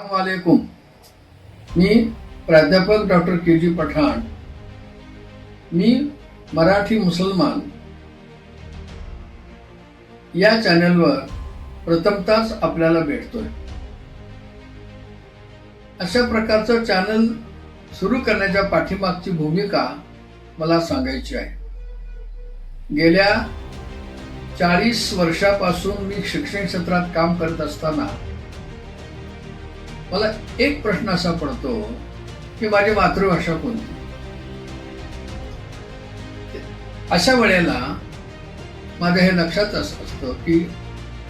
वालेकुम. मी प्राध्यापक doctor KG. Pathan. मी मराठी मुसलमान या चॅनलवर प्रथमताच आपल्याला भेटतोय. अशा प्रकारचं चॅनल सुरू करण्याच्या पाठीमागची भूमिका मला सांगायची आहे. गेल्या 40 वर्षापासून मी शिक्षण क्षेत्रात काम करत असताना मला एक प्रश्न असा पडतो की माझी मातृभाषा कोणती. अशा वेळेला माझ्या हे लक्षात असतं की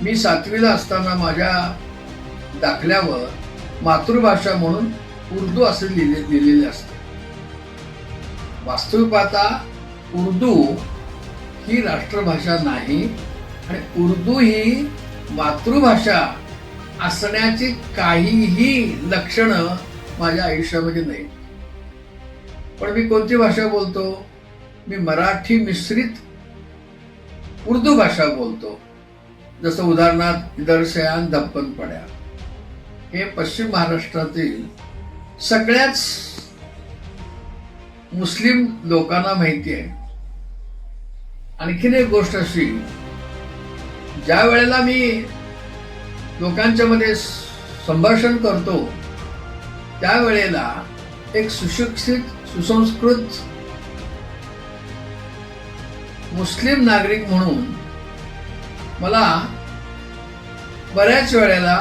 मी 7वीला असताना माझ्या दाखल्यावर मातृभाषा म्हणून उर्दू असे लिहिलेले असते. वास्तविक पाहता उर्दू ही राष्ट्रभाषा नाही आणि उर्दू ही मातृभाषा असण्याची काहीही लक्षणं माझ्या आयुष्यामध्ये नाही. पण मी कोणती भाषा बोलतो? मी मराठी मिश्रित उर्दू भाषा बोलतो. जसं उदाहरणार्थ इधर से आन धप्पन पड्या हे पश्चिम महाराष्ट्रातील सगळ्याच मुस्लिम लोकांना माहिती आहे. आणखीन एक गोष्ट अशी, ज्या वेळेला मी लोकांच्या मध्ये संभाषण करतो त्यावेळेला एक सुशिक्षित सुसंस्कृत मुस्लिम नागरिक म्हणून मला बऱ्याच वेळेला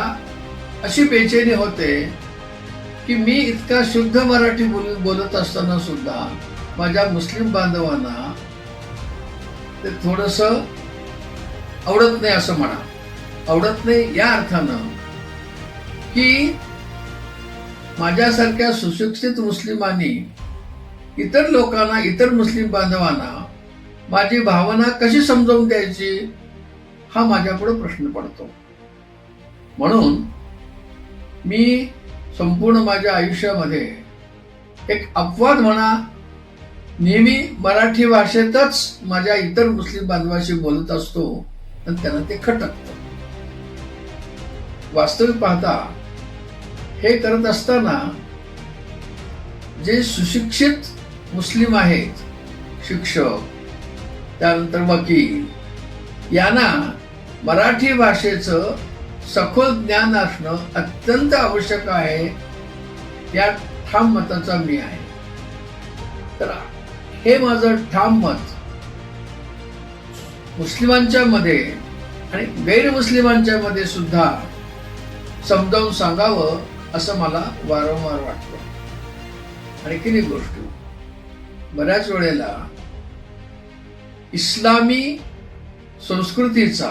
अशी बेचैनी होते की मी इतका शुद्ध मराठी बोलत असताना सुद्धा माझ्या मुस्लिम बांधवांना ते थोडस आवडत नाही. असं म्हणा, आवडत नाही या अर्थानं की माझ्यासारख्या सुशिक्षित मुस्लिमांनी इतर लोकांना, इतर मुस्लिम बांधवांना माझी भावना कशी समजावून द्यायची हा माझ्यापुढे प्रश्न पडतो. म्हणून मी संपूर्ण माझ्या आयुष्यामध्ये एक अपवाद म्हणा, नेहमी मराठी भाषेतच माझ्या इतर मुस्लिम बांधवांशी बोलत असतो आणि त्यांना ते खटकतं. वास्तविक पाहता हे करत असताना जे सुशिक्षित मुस्लिम आहेत, शिक्षक, त्यानंतर वकील, यांना मराठी भाषेचं सखोल ज्ञान असणं अत्यंत आवश्यक आहे या ठाम मताचा मी आहे. तर हे माझं ठाम मत मुस्लिमांच्या मध्ये आणि गैरमुस्लिमांच्या मध्ये सुद्धा समजावून सांगावं असं मला वारंवार वाटतं. आणखीन एक गोष्ट, बऱ्याच वेळेला इस्लामी संस्कृतीचा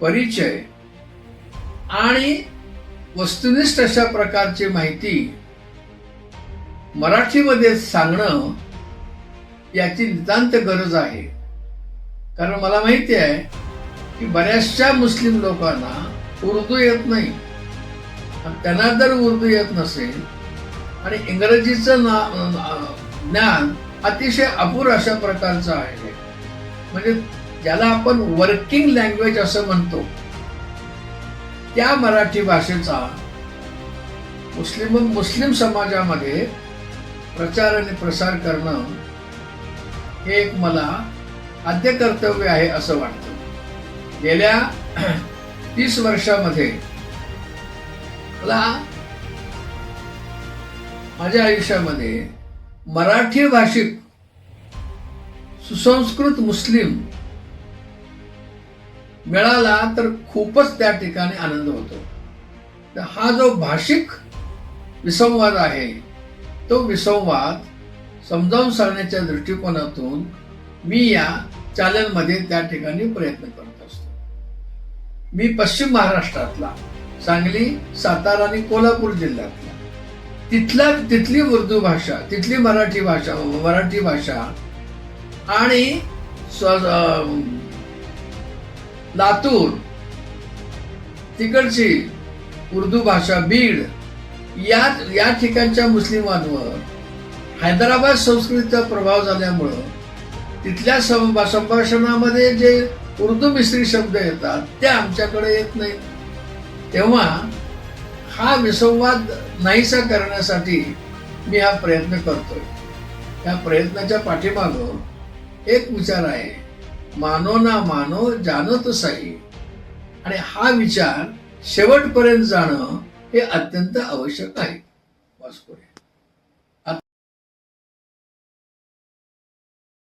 परिचय आणि वस्तुनिष्ठ अशा प्रकारची माहिती मराठीमध्ये सांगणं याची नितांत गरज आहे. कारण मला माहिती आहे की बऱ्याचशा मुस्लिम लोकांना उर्दू येत नाही. त्यांना जर उर्दू येत नसेल आणि इंग्रजीचं ज्ञान अतिशय अपुर अशा प्रकारचं आहे, म्हणजे ज्याला आपण वर्किंग लँग्वेज असं म्हणतो, त्या मराठी भाषेचा मुस्लिम समाजामध्ये प्रचार आणि प्रसार करणं हे एक मला आद्य कर्तव्य आहे असं वाटतं. गेल्या 30 वर्षामध्ये मला माझ्या आयुष्यामध्ये मराठी भाषिक सुसंस्कृत मुस्लिम मिळाला तर खूपच त्या ठिकाणी आनंद होतो. तर हा जो भाषिक विसंवाद आहे तो विसंवाद समजावून सांगण्याच्या दृष्टिकोनातून मी या चॅनलमध्ये त्या ठिकाणी प्रयत्न करत असतो. मी पश्चिम महाराष्ट्रातला, सांगली, सातारा आणि कोल्हापूर जिल्ह्यातला तिथली उर्दू भाषा, तिथली मराठी भाषा आणि लातूर तिकडची उर्दू भाषा, बीड या ठिकाणच्या मुस्लिमांवर हैदराबाद संस्कृतीचा प्रभाव झाल्यामुळं तिथल्या संभाषणामध्ये जे उर्दू मिश्री शब्द येतात ते आमच्याकडे येत नाहीत. तेव्हा हा विसंवाद नाहीसा करण्यासाठी मी हा प्रयत्न करतोय. या प्रयत्नाच्या पाठीमागं एक विचार आहे, मानो ना मानो जानो तो सही. आणि हा विचार शेवटपर्यंत जाणं हे अत्यंत आवश्यक आहे. वास्को.